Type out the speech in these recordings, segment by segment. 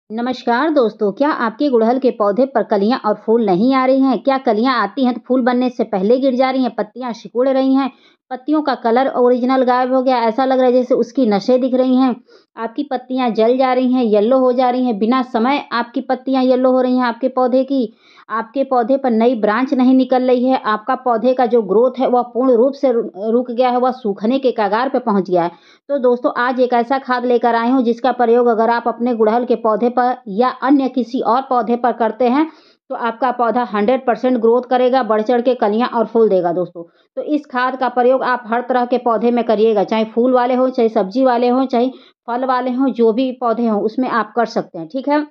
नमस्कार दोस्तों, क्या आपके गुड़हल के पौधे पर कलियां और फूल नहीं आ रही हैं? क्या कलियां आती हैं तो फूल बनने से पहले गिर जा रही हैं, पत्तियां सिकुड़ रही हैं, पत्तियों का कलर ओरिजिनल गायब हो गया, ऐसा लग रहा है जैसे उसकी नसें दिख रही हैं, आपकी पत्तियां जल जा रही हैं, येलो हो जा रही हैं, बिना समय आपकी पत्तियां येलो हो रही हैं आपके पौधे की, आपके पौधे पर नई ब्रांच नहीं निकल रही है, आपका पौधे का जो ग्रोथ है वह पूर्ण रूप से रुक गया है, वह सूखने के कगार पे पहुँच गया है। तो दोस्तों आज एक ऐसा खाद लेकर आई हूँ जिसका प्रयोग अगर आप अपने गुड़हल के पौधे पर या अन्य किसी और पौधे पर करते हैं तो आपका पौधा 100% ग्रोथ करेगा, बढ़ चढ़ के कलियां और फूल देगा दोस्तों। तो इस खाद का प्रयोग आप हर तरह के पौधे में करिएगा, चाहे फूल वाले हों, चाहे सब्जी वाले हों, चाहे फल वाले हों, जो भी पौधे हों उसमें आप कर सकते हैं, ठीक है।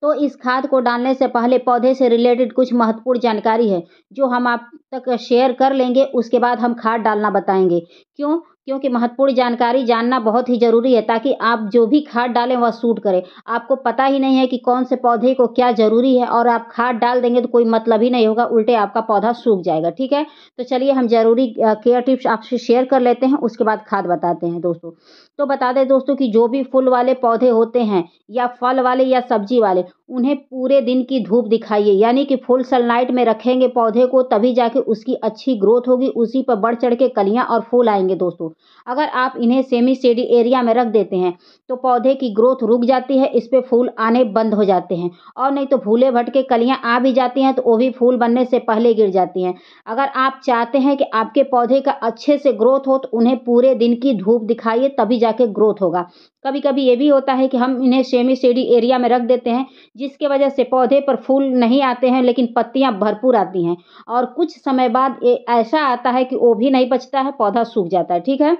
तो इस खाद को डालने से पहले पौधे से रिलेटेड कुछ महत्वपूर्ण जानकारी है, जो हम आप तक शेयर कर लेंगे, उसके बाद हम खाद डालना बताएँगे। क्यों? क्योंकि महत्वपूर्ण जानकारी जानना बहुत ही ज़रूरी है ताकि आप जो भी खाद डालें वह सूट करे। आपको पता ही नहीं है कि कौन से पौधे को क्या ज़रूरी है और आप खाद डाल देंगे तो कोई मतलब ही नहीं होगा, उल्टे आपका पौधा सूख जाएगा, ठीक है? तो चलिए हम ज़रूरी केयर टिप्स आपसे शेयर कर लेते हैं, उसके बाद खाद बताते हैं दोस्तों। तो बता दें दोस्तों कि जो भी फूल वाले पौधे होते हैं या फल वाले या सब्जी वाले, उन्हें पूरे दिन की धूप दिखाइए, यानी कि फुल सनलाइट में रखेंगे पौधे को तभी जाके उसकी अच्छी ग्रोथ होगी, उसी पर बढ़ चढ़ के कलियाँ और फूल आएँगे दोस्तों। अगर आप इन्हें सेमी शेडी एरिया में रख देते हैं, तो पौधे की ग्रोथ रुक जाती है, इस पे फूल आने बंद हो जाते हैं और नहीं तो भूले भटके कलियाँ आ भी जाती हैं, तो वो भी फूल बनने से पहले गिर जाती हैं। अगर आप चाहते हैं कि आपके पौधे का अच्छे से ग्रोथ हो, तो उन्हें पूरे दिन की धूप दिखाइए, तभी जाके ग्रोथ होगा। कभी-कभी ये भी होता है कि हम इन्हें सेमी शेडी एरिया में रख देते हैं, जिसकी वजह से पौधे पर फूल नहीं आते हैं लेकिन पत्तियाँ भरपूर आती हैं और कुछ समय बाद ऐसा आता है कि वो भी नहीं बचता है, पौधा सूख जाता है, ठीक है?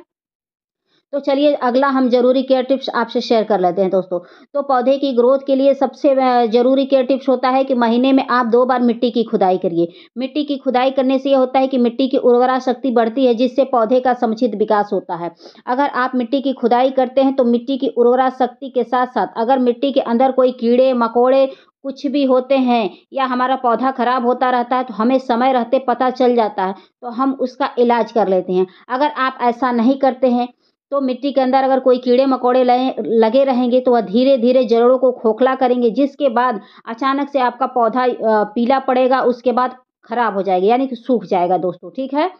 तो चलिए अगला हम ज़रूरी केयर टिप्स आपसे शेयर कर लेते हैं दोस्तों। तो पौधे की ग्रोथ के लिए सबसे ज़रूरी केयर टिप्स होता है कि महीने में आप 2 बार मिट्टी की खुदाई करिए। मिट्टी की खुदाई करने से ये होता है कि मिट्टी की उर्वरा शक्ति बढ़ती है जिससे पौधे का समुचित विकास होता है। अगर आप मिट्टी की खुदाई करते हैं तो मिट्टी की उर्वरा शक्ति के साथ-साथ अगर मिट्टी के अंदर कोई कीड़े-मकोड़े कुछ भी होते हैं या हमारा पौधा खराब होता रहता है तो हमें समय रहते पता चल जाता है, तो हम उसका इलाज कर लेते हैं। अगर आप ऐसा नहीं करते हैं तो मिट्टी के अंदर अगर कोई कीड़े-मकोड़े लगे रहेंगे तो वह धीरे-धीरे जड़ों को खोखला करेंगे, जिसके बाद अचानक से आपका पौधा पीला पड़ेगा, उसके बाद खराब हो जाएगा, यानी कि सूख जाएगा दोस्तों, ठीक है?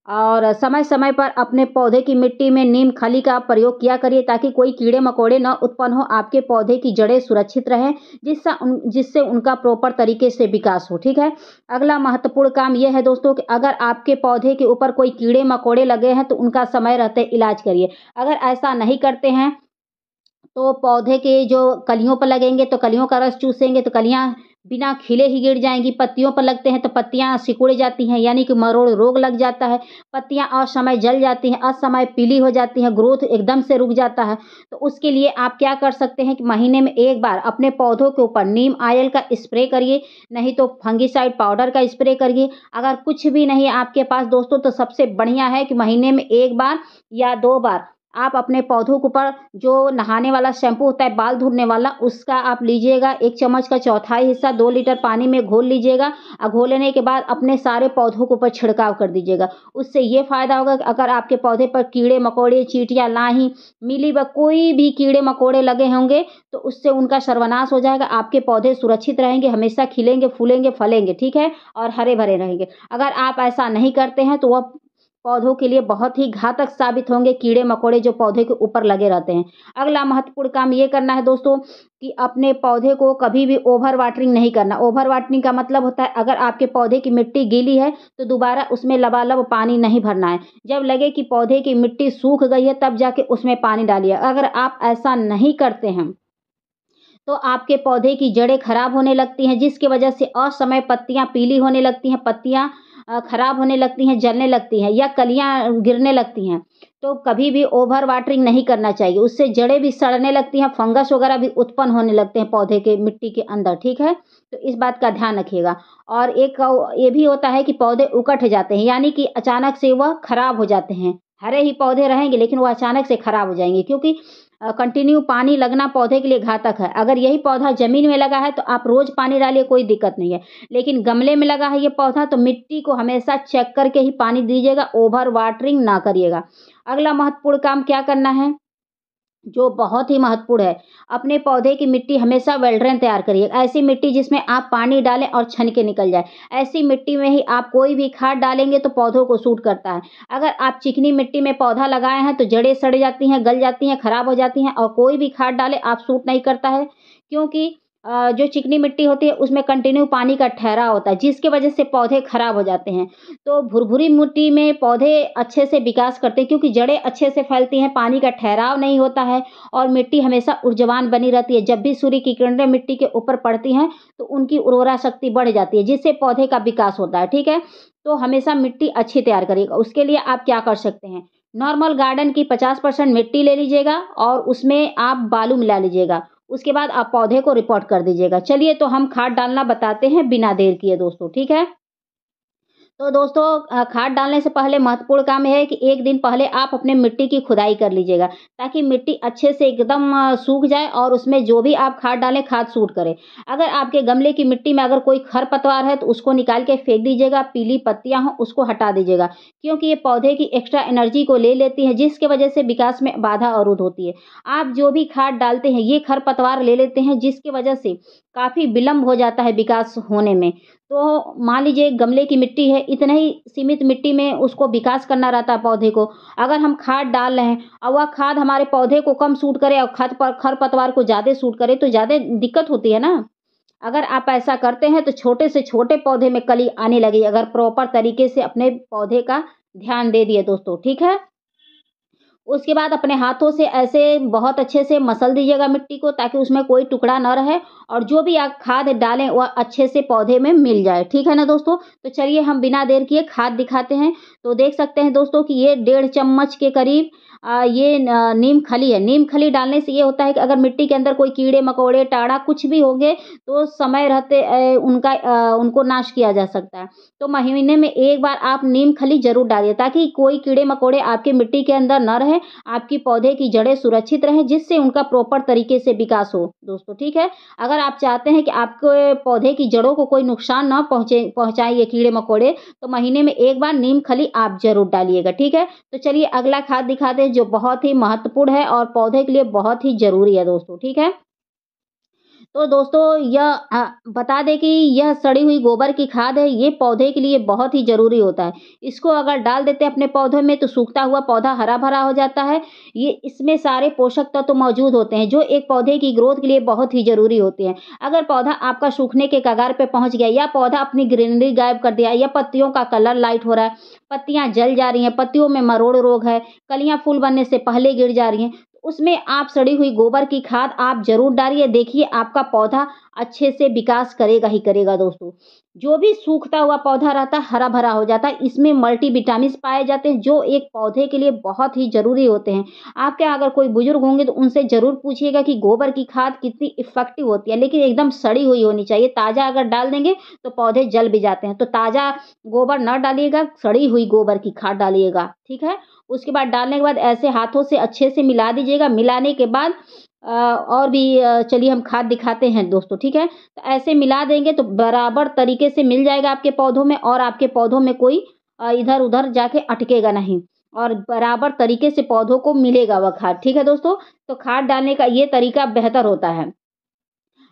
और समय-समय पर अपने पौधे की मिट्टी में नीम खली का प्रयोग किया करिए ताकि कोई कीड़े-मकोड़े ना उत्पन्न हो, आपके पौधे की जड़ें सुरक्षित रहें, जिससे उनका प्रॉपर तरीके से विकास हो, ठीक है? अगला महत्वपूर्ण काम ये है दोस्तों कि अगर आपके पौधे के ऊपर कोई कीड़े-मकोड़े लगे हैं, तो उनका समय रहते इलाज करिए। अगर ऐसा नहीं करते हैं तो पौधे के जो कलियों पर लगेंगे तो कलियों का रस चूसेंगे तो कलियाँ बिना खिले ही गिर जाएँगी, पत्तियों पर लगते हैं तो पत्तियाँ सिकुड़ जाती हैं यानी कि मरोड़ रोग लग जाता है, पत्तियाँ असमय जल जाती हैं, असमय पीली हो जाती हैं, ग्रोथ एकदम से रुक जाता है। तो उसके लिए आप क्या कर सकते हैं कि महीने में 1 बार अपने पौधों के ऊपर नीम ऑयल का स्प्रे करिए, नहीं तो फंगिसाइड पाउडर का स्प्रे करिए। अगर कुछ भी नहीं है आपके पास दोस्तों तो सबसे बढ़िया है कि महीने में 1 बार या 2 बार आप अपने पौधों के ऊपर जो नहाने वाला शैम्पू होता है बाल धुलने वाला, उसका आप लीजिएगा 1 चम्मच का चौथाई हिस्सा 2 लीटर पानी में घोल लीजिएगा और घोल लेने के बाद अपने सारे पौधों के ऊपर छिड़काव कर दीजिएगा। उससे ये फ़ायदा होगा कि अगर आपके पौधे पर कीड़े-मकोड़े, चींटियाँ, लाही, मीलीबग कोई भी कीड़े-मकोड़े लगे होंगे, तो उससे उनका सर्वनाश हो जाएगा। आपके पौधे सुरक्षित रहेंगे, हमेशा खिलेंगे, फूलेंगे, फलेंगे, ठीक है? और हरे-भरे रहेंगे। अगर आप ऐसा नहीं करते हैं, तो वह पौधों के लिए बहुत ही घातक साबित होंगे कीड़े-मकोड़े जो पौधे के ऊपर लगे रहते हैं। अगला महत्वपूर्ण काम ये करना है दोस्तों कि अपने पौधे को कभी भी ओवर वाटरिंग नहीं करना। ओवर वाटरिंग का मतलब होता है अगर आपके पौधे की मिट्टी गीली है तो दोबारा उसमें लबालब पानी नहीं भरना है। जब लगे कि पौधे की मिट्टी सूख गई है तब जाके उसमें पानी डालिए। अगर आप ऐसा नहीं करते हैं तो आपके पौधे की जड़ें खराब होने लगती हैं जिसकी वजह से असमय पत्तियाँ पीली होने लगती हैं, पत्तियाँ खराब होने लगती हैं, जलने लगती हैं या कलियाँ गिरने लगती हैं। तो कभी भी ओवर वाटरिंग नहीं करना चाहिए, उससे जड़ें भी सड़ने लगती हैं, फंगस वगैरह भी उत्पन्न होने लगते हैं पौधे के मिट्टी के अंदर, ठीक है? तो इस बात का ध्यान रखिएगा। और एक ये भी होता है कि पौधे उकठ जाते हैं, यानी कि अचानक से वह खराब हो जाते हैं। हरे ही पौधे रहेंगे लेकिन वो अचानक से खराब हो जाएँगे क्योंकि कंटिन्यू पानी लगना पौधे के लिए घातक है। अगर यही पौधा ज़मीन में लगा है तो आप रोज़ पानी डालिए कोई दिक्कत नहीं है। लेकिन गमले में लगा है ये पौधा तो मिट्टी को हमेशा चेक करके ही पानी दीजिएगा, ओवर वाटरिंग ना करिएगा। अगला महत्वपूर्ण काम क्या करना है जो बहुत ही महत्वपूर्ण है। अपने पौधे की मिट्टी हमेशा वेल ड्रेन तैयार करिए। ऐसी मिट्टी जिसमें आप पानी डालें और छन के निकल जाए। ऐसी मिट्टी में ही आप कोई भी खाद डालेंगे तो पौधों को सूट करता है। अगर आप चिकनी मिट्टी में पौधा लगाए हैं तो जड़ें सड़ जाती हैं, गल जाती हैं, खराब हो जाती हैं और कोई भी खाद डालें आप सूट नहीं करता है। क्योंकि जो चिकनी मिट्टी होती है उसमें कंटिन्यू पानी का ठहराव होता है जिसकी वजह से पौधे खराब हो जाते हैं। तो भुरभुरी मिट्टी में पौधे अच्छे से विकास करते हैं क्योंकि जड़ें अच्छे से फैलती हैं, पानी का ठहराव नहीं होता है और मिट्टी हमेशा ऊर्जावान बनी रहती है। जब भी सूर्य की किरणें मिट्टी के ऊपर पड़ती हैं तो उनकी उर्वरा शक्ति बढ़ जाती है जिससे पौधे का विकास होता है, ठीक है? तो हमेशा मिट्टी अच्छी तैयार करिएगा। उसके लिए आप क्या कर सकते हैं, नॉर्मल गार्डन की 50% मिट्टी ले लीजिएगा और उसमें आप बालू मिला लीजिएगा। उसके बाद आप पौधे को रिपोर्ट कर दीजिएगा। चलिए तो हम खाद डालना बताते हैं बिना देर किए दोस्तों, ठीक है? तो दोस्तों खाद डालने से पहले महत्वपूर्ण काम ये है कि 1 दिन पहले आप अपने मिट्टी की खुदाई कर लीजिएगा, ताकि मिट्टी अच्छे से एकदम सूख जाए और उसमें जो भी आप खाद डालें, खाद सूट करे। अगर आपके गमले की मिट्टी में अगर कोई खरपतवार है, तो उसको निकाल के फेंक दीजिएगा, पीली पत्तियाँ हों, उसको हटा दीजिएगा, क्योंकि ये पौधे की एक्स्ट्रा एनर्जी को ले लेती है, जिसकी वजह से विकास में बाधा अवरुद्ध होती है। आप जो भी खाद डालते हैं, ये खरपतवार ले लेते हैं, जिसकी वजह से काफ़ी विलंब हो जाता है विकास होने में। तो मान लीजिए गमले की मिट्टी है, इतने ही सीमित मिट्टी में उसको विकास करना रहता है पौधे को। अगर हम खाद डाल रहे हैं और वह खाद हमारे पौधे को कम सूट करे और खरपतवार को ज़्यादा सूट करे तो ज़्यादा दिक्कत होती है ना। अगर आप ऐसा करते हैं तो छोटे से छोटे पौधे में कली आने लगेगी, अगर प्रॉपर तरीके से अपने पौधे का ध्यान दे दिए दोस्तों, ठीक है? उसके बाद अपने हाथों से ऐसे बहुत अच्छे से मसल दीजिएगा मिट्टी को, ताकि उसमें कोई टुकड़ा ना रहे और जो भी आप खाद डालें वह अच्छे से पौधे में मिल जाए, ठीक है ना दोस्तों? तो चलिए हम बिना देर किए खाद दिखाते हैं। तो देख सकते हैं दोस्तों कि ये 1.5 चम्मच के करीब ये नीम खली है। नीम खली डालने से ये होता है कि अगर मिट्टी के अंदर कोई कीड़े-मकोड़े, टाड़ा कुछ भी होंगे तो समय रहते उनको नाश किया जा सकता है। तो महीने में 1 बार आप नीम खली ज़रूर डालिए, ताकि कोई कीड़े-मकोड़े आपके मिट्टी के अंदर ना रहें, आपकी पौधे की जड़ें सुरक्षित रहें, जिससे उनका प्रॉपर तरीके से विकास हो दोस्तों, ठीक है? अगर आप चाहते हैं कि आपके पौधे की जड़ों को कोई नुकसान ना पहुँचाएँ ये कीड़े-मकोड़े, तो महीने में 1 बार नीम खली आप ज़रूर डालिएगा, ठीक है? तो चलिए अगला खाद दिखाते हैं जो बहुत ही महत्वपूर्ण है और पौधे के लिए बहुत ही ज़रूरी है दोस्तों, ठीक है? तो दोस्तों यह बता दें कि यह सड़ी हुई गोबर की खाद है, ये पौधे के लिए बहुत ही ज़रूरी होता है। इसको अगर डाल देते हैं अपने पौधों में तो सूखता हुआ पौधा हरा-भरा हो जाता है। ये इसमें सारे पोषक तत्व मौजूद होते हैं जो एक पौधे की ग्रोथ के लिए बहुत ही ज़रूरी होते हैं। अगर पौधा आपका सूखने के कगार पे पहुँच गया या पौधा अपनी ग्रीनरी गायब कर दिया या पत्तियों का कलर लाइट हो रहा है, पत्तियाँ जल जा रही हैं, पत्तियों में मरोड़ रोग है, कलियाँ फूल बनने से पहले गिर जा रही हैं, उसमें आप सड़ी हुई गोबर की खाद आप ज़रूर डालिए। देखिए आपका पौधा अच्छे से विकास करेगा ही करेगा दोस्तों। जो भी सूखता हुआ पौधा रहता है हरा-भरा हो जाता है। इसमें मल्टीविटामिन्स पाए जाते हैं जो एक पौधे के लिए बहुत ही ज़रूरी होते हैं। आपके यहाँ अगर कोई बुज़ुर्ग होंगे तो उनसे ज़रूर पूछिएगा कि गोबर की खाद कितनी इफ़ेक्टिव होती है, लेकिन एकदम सड़ी हुई होनी चाहिए। ताज़ा अगर डाल देंगे तो पौधे जल भी जाते हैं। तो ताज़ा गोबर ना डालिएगा, सड़ी हुई गोबर की खाद डालिएगा, ठीक है? उसके बाद डालने के बाद ऐसे हाथों से अच्छे से मिला दीजिएगा। मिलाने के बाद और भी चलिए हम खाद दिखाते हैं दोस्तों, ठीक है? तो ऐसे मिला देंगे तो बराबर तरीके से मिल जाएगा आपके पौधों में और आपके पौधों में कोई इधर-उधर जाके अटकेगा नहीं और बराबर तरीके से पौधों को मिलेगा वह खाद, ठीक है दोस्तों? तो खाद डालने का ये तरीका बेहतर होता है।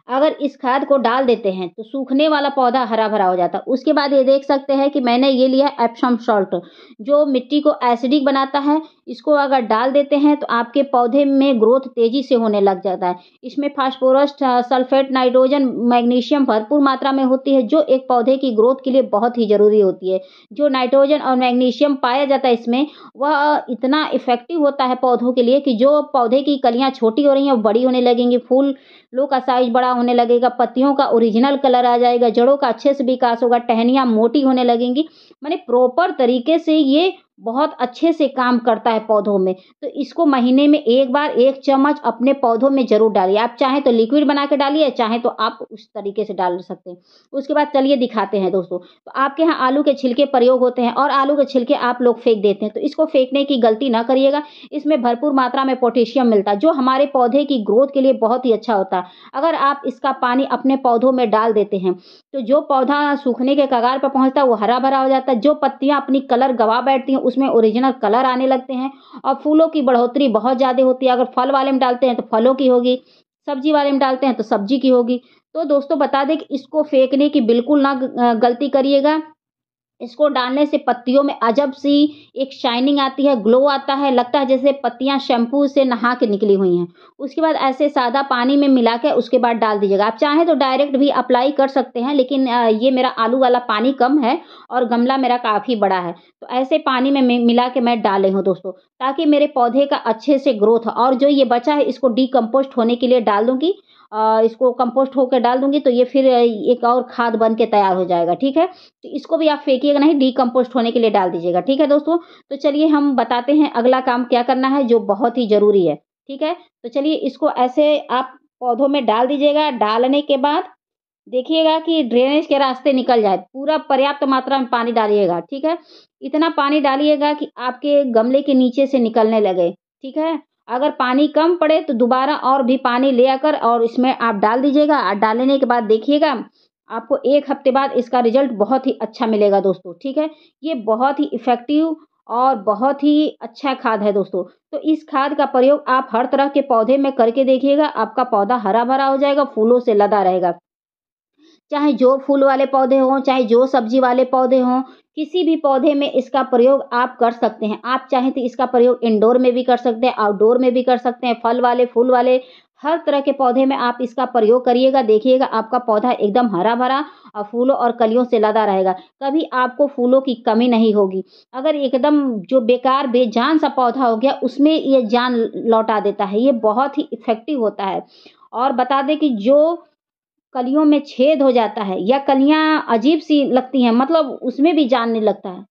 अगर इस खाद को डाल देते हैं तो सूखने वाला पौधा हरा-भरा हो जाता है। उसके बाद ये देख सकते हैं कि मैंने ये लिया है एप्सम सॉल्ट, जो मिट्टी को एसिडिक बनाता है। इसको अगर डाल देते हैं तो आपके पौधे में ग्रोथ तेज़ी से होने लग जाता है। इसमें फास्फोरस, सल्फेट, नाइट्रोजन, मैग्नीशियम भरपूर मात्रा में होती है, जो एक पौधे की ग्रोथ के लिए बहुत ही ज़रूरी होती है। जो नाइट्रोजन और मैग्नीशियम पाया जाता है इसमें, वह इतना इफ़ेक्टिव होता है पौधों के लिए कि जो पौधे की कलियाँ छोटी हो रही हैं, वो बड़ी होने लगेंगी, फूलों का साइज़ बड़ा होने लगेगा, पत्तियों का ओरिजिनल कलर आ जाएगा, जड़ों का अच्छे से विकास होगा, टहनियाँ मोटी होने लगेंगी। माने प्रॉपर तरीके से ये बहुत अच्छे से काम करता है पौधों में। तो इसको महीने में 1 बार 1 चम्मच अपने पौधों में ज़रूर डालिए। आप चाहें तो लिक्विड बना के डालिए, चाहें तो आप उस तरीके से डाल सकते हैं। उसके बाद चलिए दिखाते हैं दोस्तों। तो आपके यहाँ आलू के छिलके प्रयोग होते हैं और आलू के छिलके आप लोग फेंक देते हैं, तो इसको फेंकने की गलती ना करिएगा। इसमें भरपूर मात्रा में पोटेशियम मिलता है, जो हमारे पौधे की ग्रोथ के लिए बहुत ही अच्छा होता है। अगर आप इसका पानी अपने पौधों में डाल देते हैं, तो जो पौधा सूखने के कगार पर पहुँचता है, वो हरा-भरा हो जाता है। जो पत्तियाँ अपनी कलर गँवा बैठती हैं, उसमें ओरिजिनल कलर आने लगते हैं और फूलों की बढ़ोतरी बहुत ज़्यादा होती है। अगर फल वाले में डालते हैं तो फलों की होगी, सब्जी वाले में डालते हैं तो सब्जी की होगी। तो दोस्तों बता दें कि इसको फेंकने की बिल्कुल ना गलती करिएगा। इसको डालने से पत्तियों में अजब-सी एक शाइनिंग आती है, ग्लो आता है, लगता है जैसे पत्तियाँ शैम्पू से नहा के निकली हुई हैं। उसके बाद ऐसे सादा पानी में मिला के उसके बाद डाल दीजिएगा। आप चाहें तो डायरेक्ट भी अप्लाई कर सकते हैं, लेकिन ये मेरा आलू वाला पानी कम है और गमला मेरा काफ़ी बड़ा है। तो ऐसे पानी में मिला के मैं डाल रही हूँ दोस्तों, ताकि मेरे पौधे का अच्छे से ग्रोथ और जो ये बचा है इसको डिकम्पोस्ट होने के लिए डाल दूँगी। इसको कंपोस्ट होकर डाल दूँगी तो ये फिर एक और खाद बन के तैयार हो जाएगा, ठीक है? तो इसको भी आप फेंकिएगा नहीं, डिकम्पोस्ट होने के लिए डाल दीजिएगा, ठीक है दोस्तों? तो चलिए हम बताते हैं अगला काम क्या करना है जो बहुत ही ज़रूरी है, ठीक है? तो चलिए इसको ऐसे आप पौधों में डाल दीजिएगा, डालने के बाद देखिएगा कि ड्रेनेज के रास्ते निकल जाए, पूरा पर्याप्त मात्रा में पानी डालिएगा, ठीक है? इतना पानी डालिएगा कि आपके गमले के नीचे से निकलने लगे, ठीक है? अगर पानी कम पड़े तो दोबारा और भी पानी ले आकर और इसमें आप डाल दीजिएगा। डालने के बाद देखिएगा, आपको 1 हफ्ते बाद इसका रिज़ल्ट बहुत ही अच्छा मिलेगा दोस्तों, ठीक है? ये बहुत ही इफ़ेक्टिव और बहुत ही अच्छा खाद है दोस्तों। तो इस खाद का प्रयोग आप हर तरह के पौधे में करके देखिएगा, आपका पौधा हरा-भरा हो जाएगा, फूलों से लदा रहेगा। चाहे जो फूल वाले पौधे हों, चाहे जो सब्जी वाले पौधे हों, किसी भी पौधे में इसका प्रयोग आप कर सकते हैं। आप चाहें तो इसका प्रयोग इंडोर में भी कर सकते हैं, आउटडोर में भी कर सकते हैं, फल वाले, फूल वाले, हर तरह के पौधे में आप इसका प्रयोग करिएगा, देखिएगा आपका पौधा एकदम हरा-भरा और फूलों और कलियों से लदा रहेगा। कभी आपको फूलों की कमी नहीं होगी। अगर एकदम जो बेकार बेजान सा पौधा हो गया, उसमें ये जान लौटा देता है। ये बहुत ही इफ़ेक्टिव होता है। और बता दें कि जो कलियों में छेद हो जाता है या कलियाँ अजीब-सी लगती हैं, मतलब उसमें भी जान नहीं लगता है।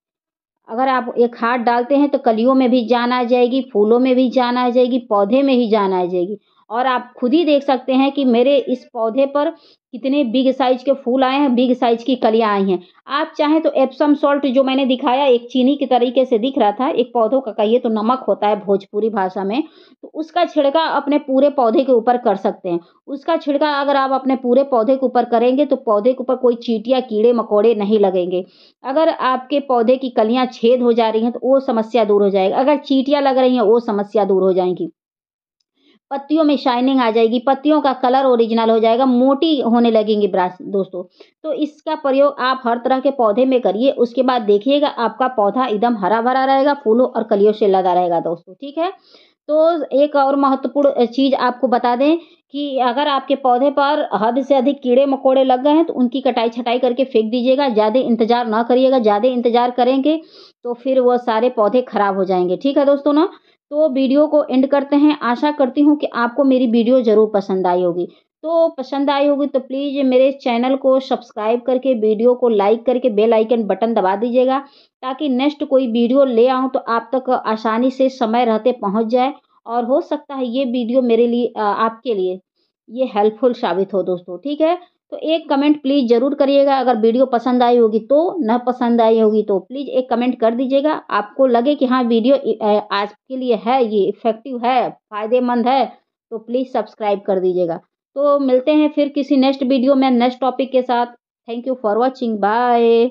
अगर आप ये खाद डालते हैं तो कलियों में भी जान आ जाएगी, फूलों में भी जान आ जाएगी, पौधे में ही जान आ जाएगी। और आप खुद ही देख सकते हैं कि मेरे इस पौधे पर कितने बिग साइज़ के फूल आए हैं, बिग साइज़ की कलियाँ आई हैं। आप चाहें तो एप्सम सॉल्ट जो मैंने दिखाया एक चीनी के तरीके से दिख रहा था, एक पौधों का कहिए तो नमक होता है भोजपुरी भाषा में, तो उसका छिड़काव अपने पूरे पौधे के ऊपर कर सकते हैं। उसका छिड़काव अगर आप अपने पूरे पौधे के ऊपर करेंगे तो पौधे के ऊपर कोई चींटियाँ, कीड़े-मकोड़े नहीं लगेंगे। अगर आपके पौधे की कलियाँ छेद हो जा रही हैं, तो वो समस्या दूर हो जाएगी। अगर चींटियाँ लग रही हैं, वो समस्या दूर हो जाएँगी। पत्तियों में शाइनिंग आ जाएगी, पत्तियों का कलर ओरिजिनल हो जाएगा, मोटी होने लगेंगी ब्रास दोस्तों। तो इसका प्रयोग आप हर तरह के पौधे में करिए, उसके बाद देखिएगा आपका पौधा एकदम हरा-भरा रहेगा, फूलों और कलियों से लदा रहेगा दोस्तों, ठीक है? तो एक और महत्वपूर्ण चीज़ आपको बता दें कि अगर आपके पौधे पर हद से अधिक कीड़े-मकोड़े लग गए हैं, तो उनकी कटाई-छँटाई करके फेंक दीजिएगा, ज़्यादा इंतज़ार ना करिएगा, ज़्यादा इंतज़ार करेंगे तो फिर वो सारे पौधे खराब हो जाएँगे, ठीक है दोस्तों ना? तो वीडियो को एंड करते हैं, आशा करती हूँ कि आपको मेरी वीडियो ज़रूर पसंद आई होगी। तो पसंद आई होगी तो प्लीज़ मेरे चैनल को सब्सक्राइब करके, वीडियो को लाइक करके बेल आइकन बटन दबा दीजिएगा, ताकि नेक्स्ट कोई वीडियो ले आऊँ तो आप तक आसानी से समय रहते पहुँच जाए और हो सकता है ये वीडियो मेरे लिए आपके लिए ये हेल्पफुल साबित हो दोस्तों, ठीक है? तो एक कमेंट प्लीज़ ज़रूर करिएगा अगर वीडियो पसंद आई होगी तो, ना पसंद आई होगी तो प्लीज़ एक कमेंट कर दीजिएगा। आपको लगे कि हाँ वीडियो आज के लिए है, ये इफ़ेक्टिव है, फ़ायदेमंद है, तो प्लीज़ सब्सक्राइब कर दीजिएगा। तो मिलते हैं फिर किसी नेक्स्ट वीडियो में नेक्स्ट टॉपिक के साथ। Thank you for watching, bye.